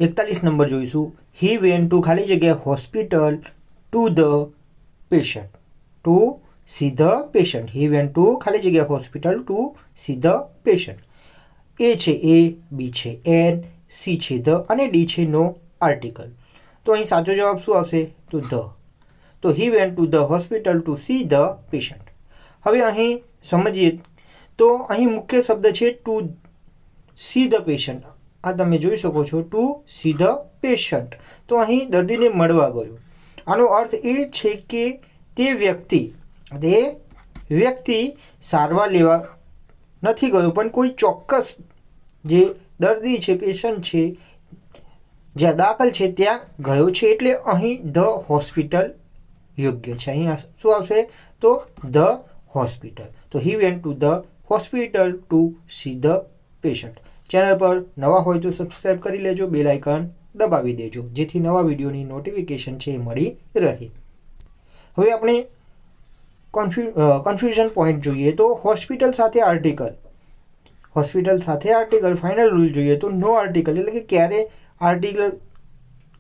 41 number જોઈશું. હી went to ખાલી જગ્યા hospital to the patient. To see the patient. He went to ખાલી જગ્યા hospital to see the patient. A છે a, B છે an, C છે ધ અને ડી છે નો આર્ટિકલ. તો અહીં સાચો જવાબ શું આવશે? તો ધ. તો he went to the hospital to see the patient. હવે અહીં સમજીએ તો અહીં મુખ્ય શબ્દ છે ટુ સી ધ પેશન્ટ. આ તમે જોઈ શકો છો, ટુ સી ધ પેશન્ટ. તો અહીં દર્દીને મળવા ગયો. આનો અર્થ એ છે કે તે વ્યક્તિ સારવાર લેવા નથી ગયો, પણ કોઈ ચોક્કસ જે દર્દી છે, પેશન્ટ છે, જ્યાં દાખલ છે ત્યાં ગયો છે. એટલે અહીં ધ હોસ્પિટલ યોગ્ય છે. અહીં શું આવશે? તો ધ હોસ્પિટલ. તો he went to the hospital to see the patient. Channel પર નવા હોય તો સબસ્ક્રાઈબ કરી લેજો, બેલ આઇકન દબાવી દેજો, જેથી નવા વિડીયોની નોટિફિકેશન છે એ મળી રહે. હવે આપણે કન્ફ્યુઝન પોઈન્ટ જોઈએ તો હોસ્પિટલ સાથે આર્ટિકલ. હોસ્પિટલ સાથે આર્ટિકલ ફાઇનલ રૂલ જોઈએ તો નો આર્ટિકલ, એટલે કે ક્યારે આર્ટિકલ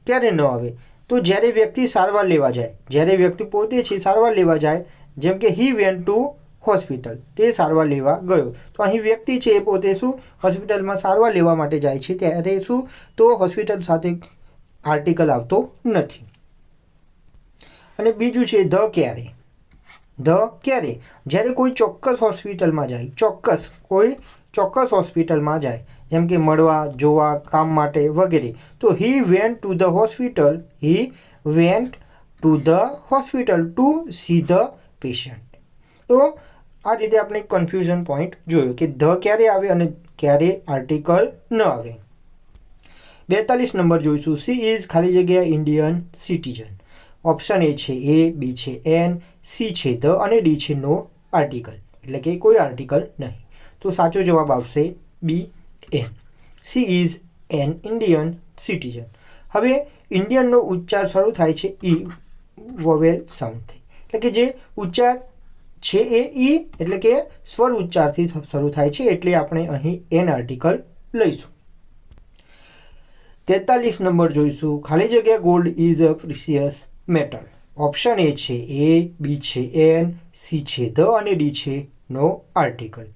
ક્યારે ન આવે? તો જ્યારે વ્યક્તિ સારવાર લેવા જાય, જ્યારે વ્યક્તિ પોતે છે સારવાર લેવા જાય, જેમ કે હી વેન્ટ ટુ હોસ્પિટલ, તે સારવાર લેવા ગયો. તો અહીં વ્યક્તિ છે એ પોતે શું હોસ્પિટલમાં સારવાર લેવા માટે જાય છે, ત્યારે શું? તો હોસ્પિટલ સાથે આર્ટિકલ આવતો નથી. અને બીજું છે ધ ક્યારે. ધ ક્યારે જ્યારે કોઈ ચોક્કસ હોસ્પિટલમાં જાય, કોઈ ચોક્કસ હોસ્પિટલમાં જાય, જેમ કે મળવા, જોવા, કામ માટે વગેરે. તો he went to the hospital, he went to the hospital to see the patient. તો આ રીતે આપણે કન્ફ્યુઝન પોઈન્ટ જોયો કે ધ ક્યારે આવે અને ક્યારે આર્ટિકલ ન આવે. 42 નંબર જોઈશું. સી ઇઝ ખાલી જગ્યા ઇન્ડિયન સિટીઝન. ઓપ્શન એ છે એ, બી છે એન, સી છે ધ અને ડી છે નો આર્ટિકલ, એટલે કે કોઈ આર્ટિકલ નહીં. તો સાચો જવાબ આવશે B an. C is an Indian citizen. હવે ઇન્ડિયનનો ઉચ્ચાર શરૂ થાય છે ઈ વોવેલ સાઉન્ડથી, એટલે કે જે ઉચ્ચાર છે એ ઈ એટલે કે સ્વર ઉચ્ચારથી શરૂ થાય છે, એટલે આપણે અહીં એન આર્ટિકલ લઈશું. 43 નંબર જોઈશું. ખાલી જગ્યા gold is a precious metal. Option A છે એ, બી છે એન, સી છે ધ અને ડી છે નો આર્ટિકલ.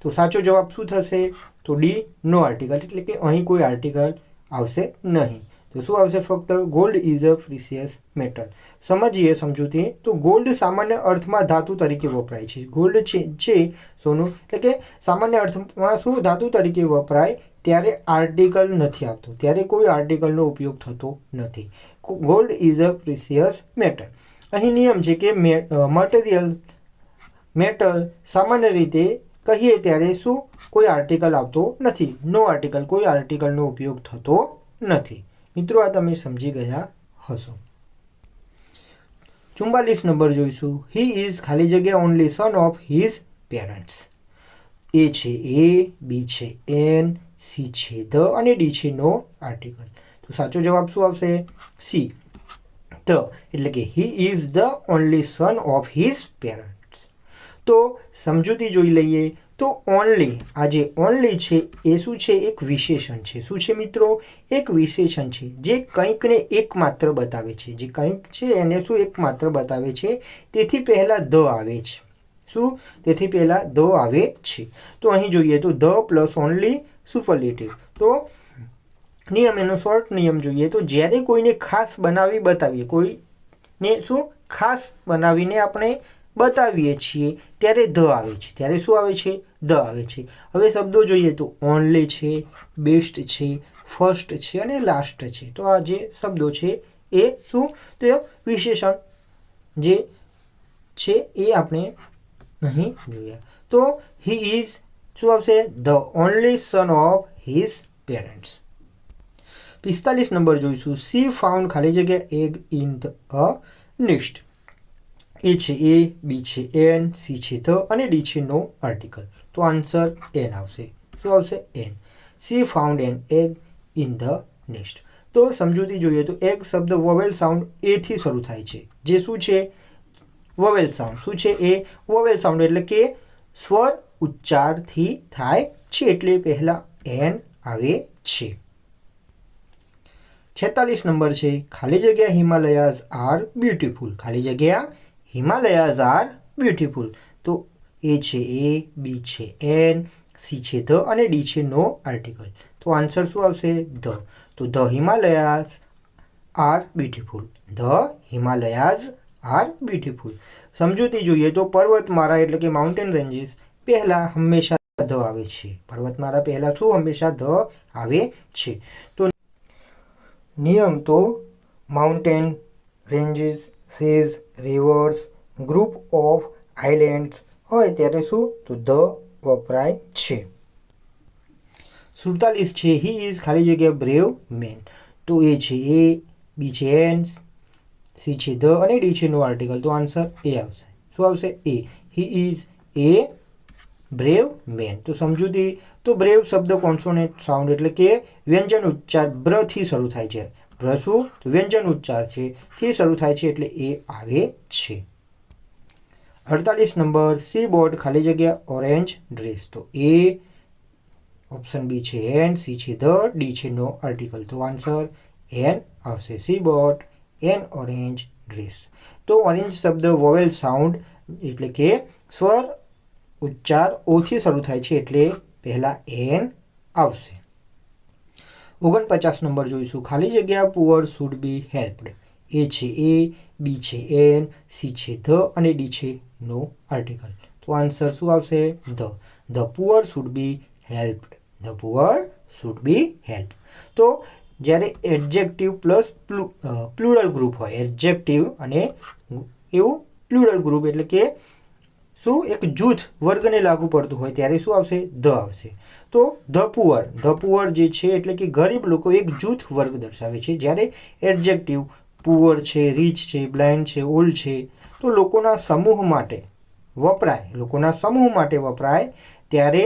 તો સાચો જવાબ શું થશે? તો ડી નો આર્ટિકલ, એટલે કે અહીં કોઈ આર્ટિકલ આવશે નહીં. તો શું આવશે? ફક્ત gold is a precious metal. સમજીએ સમજૂતી. તો ગોલ્ડ સામાન્ય અર્થમાં ધાતુ તરીકે વપરાય છે. ગોલ્ડ છે સોનું, એટલે કે સામાન્ય અર્થમાં શું ધાતુ તરીકે વપરાય ત્યારે આર્ટિકલ નથી આવતો, ત્યારે કોઈ આર્ટિકલનો ઉપયોગ થતો નથી. Gold is a precious metal. અહીં નિયમ છે કે મેટલ સામાન્ય રીતે કહીએ ત્યારે શું કોઈ આર્ટિકલ આવતો નથી, નો આર્ટિકલ, કોઈ આર્ટિકલનો ઉપયોગ થતો નથી. મિત્રો, આ તમે સમજી ગયા હશો. 44 નંબર જોઈશું. હી ઇઝ ખાલી જગ્યા only son of his parents. A છે એ, બી છે એન, સી છે ધ અને ડી છે નો આર્ટિકલ. તો સાચો જવાબ શું આવશે? સી ધ, એટલે કે he is the only son of his parents. તો સમજૂતી જોઈ લઈએ. તો ઓનલી, આ જે ઓનલી છે એ શું છે? એક વિશેષણ છે. શું છે મિત્રો? એક વિશેષણ છે, જે કંઈકને એકમાત્ર બતાવે છે. જે કંઈક છે એને શું એકમાત્ર બતાવે છે, તેથી પહેલાં ધ આવે છે. શું? તેથી પહેલાં ધ આવે છે. તો અહીં જોઈએ તો ધ પ્લસ ઓનલી સુપરલેટિવ. તો નિયમ, એનો શોર્ટ નિયમ જોઈએ તો જ્યારે કોઈને ખાસ બનાવી બતાવીએ, કોઈને શું ખાસ બનાવીને આપણે બતાવીએ છીએ ત્યારે ધ આવે છે. ત્યારે શું આવે છે? ધ આવે છે. હવે શબ્દો જોઈએ તો ઓનલી છે, બેસ્ટ છે, ફર્સ્ટ છે અને લાસ્ટ છે. તો આ જે શબ્દો છે એ શું? તો વિશેષણ જે છે એ આપણે અહીં જોયા. તો હી ઇઝ શું આવશે? The only son of his parents. 45 number જોઈશું. સી ફાઉન્ડ ખાલી જગ્યા egg in a nest. A છે એ, બી છે એન, સી છે ધ અને ડી છે નો આર્ટિકલ. તો આન્સર એન આવશે. શું આવશે? An. She found an egg in the nest. તો સમજૂતી જોઈએ તો એગ શબ્દ વોવેલ સાઉન્ડ એથી શરૂ થાય છે. જે શું છે? Vowel sound. શું છે? એ વોવેલ સાઉન્ડ, એટલે કે સ્વર ઉચ્ચારથી થાય છે, એટલે પહેલા એન આવે છે. 46 નંબર છે ખાલી જગ્યા હિમાલયાઝ આર બ્યુટીફુલ. ખાલી જગ્યા હિમાલયાઝ આર બ્યુટીફુલ. તો એ છે એ, બી છે એન, સી છે ધ અને ડી છે નો આર્ટિકલ. તો આન્સર શું આવશે? ધ. તો the Himalayas are beautiful. The Himalayas are beautiful. સમજૂતી જોઈએ તો પર્વતમાળા એટલે કે માઉન્ટેન રેન્જીસ પહેલા હંમેશા ધ આવે છે. પર્વતમાળા પહેલા શું હંમેશા ધ આવે છે. તો નિયમ તો mountain ranges, seas, rivers, group of islands હોય ત્યારે શું? તો ધ વપરાય છે. 47 છે હી ઇઝ ખાલી જગ્યા બ્રેવ મેન. તો એ છે એ, બી છે એન, સી છે ધ અને ડી છે નો આર્ટિકલ. તો આન્સર એ આવશે. શું આવશે? A. He is a brave man. તો સમજૂતી તો બ્રેવ શબ્દ કોન્સોનેન્ટ સાઉન્ડ એટલે કે વ્યંજન ઉચ્ચાર બ્રથી શરૂ થાય છે. બ્ર શું? તો વ્યંજન ઉચ્ચાર છે થી શરૂ થાય છે એટલે એ આવે છે. 48 નંબર સી બોટ ખાલી જગ્યા ઓરેન્જ ડ્રેસ. તો એ, ઓપ્શન બી છે એન, સી છે ધ, ડી છે નો આર્ટિકલ. તો આન્સર એન આવશે. C boat N orange dress. તો ઓરેન્જ શબ્દ વોવેલ સાઉન્ડ એટલે કે સ્વર ઉચ્ચાર ઓથી શરૂ થાય છે એટલે પહેલા એન આવશે. 49 નંબર જોઈશું ખાલી જગ્યા પુઅર શુડ બી હેલ્પડ. એ છે એ, બી છે એન, સી છે ધ અને ડી છે નો આર્ટિકલ. તો આન્સર શું આવશે? The. The poor should be helped. The poor should be help. તો જ્યારે એડજેક્ટિવ પ્લસ પ્લુરલ ગ્રુપ હોય, એડજેક્ટિવ અને એવું પ્લુરલ ગ્રુપ એટલે કે શું એક જૂથ વર્ગને લાગુ પડતું હોય ત્યારે શું આવશે? ધ આવશે. તો ધ પુઅર જે છે એટલે કે ગરીબ લોકો એક જૂથ વર્ગ દર્શાવે છે. જ્યારે એડજેક્ટિવ પુઅર છે, રીચ છે, બ્લાઇન્ડ છે, ઓલ્ડ છે તો લોકોના સમૂહ માટે વપરાય ત્યારે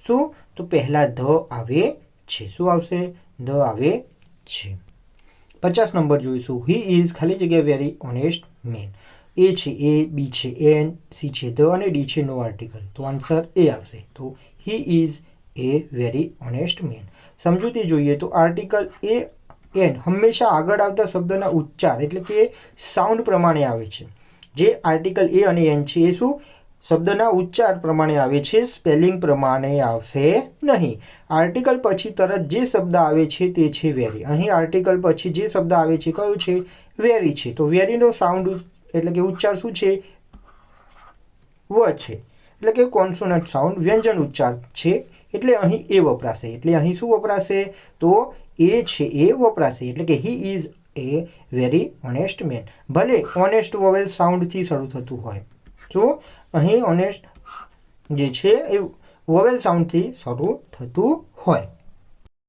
શું? તો પહેલા ધ આવે છે. શું આવશે? ધ આવે છે. 50 નંબર જોઈશું હી ઇઝ ખાલી જગ્યા વેરી ઓનેસ્ટ મેન. એ છે એ, બી છે એન, સી છે ધ અને ડી છે નો આર્ટિકલ. તો આન્સર એ આવશે. તો he is a very honest man. સમજૂતી જોઈએ તો આર્ટિકલ એ એન હંમેશા આગળ આવતા શબ્દના ઉચ્ચાર એટલે કે સાઉન્ડ પ્રમાણે આવે છે. જે આર્ટિકલ એ અને એન છે એ શું? શબ્દના ઉચ્ચાર પ્રમાણે આવે છે, સ્પેલિંગ પ્રમાણે આવશે નહીં. આર્ટિકલ પછી તરત જે શબ્દ આવે છે તે છે વેરી. અહીં આર્ટિકલ પછી જે શબ્દ આવે છે કયો છે? વેરી છે. તો વેરીનો સાઉન્ડ એટલે કે ઉચ્ચાર શું છે? વ છે. એટલે કે કોન્સોનન્ટ સાઉન્ડ વ્યંજન ઉચ્ચાર છે એટલે અહીં એ વપરાશે. એટલે અહીં શું વપરાશે? તો એ છે એ વપરાશે. એટલે કે he is a very honest man. ભલે ઓનેસ્ટ વોવેલ સાઉન્ડથી શરૂ થતું હોય. તો અહીં ઓનેસ્ટ જે છે એ વોવેલ સાઉન્ડથી શરૂ થતું હોય.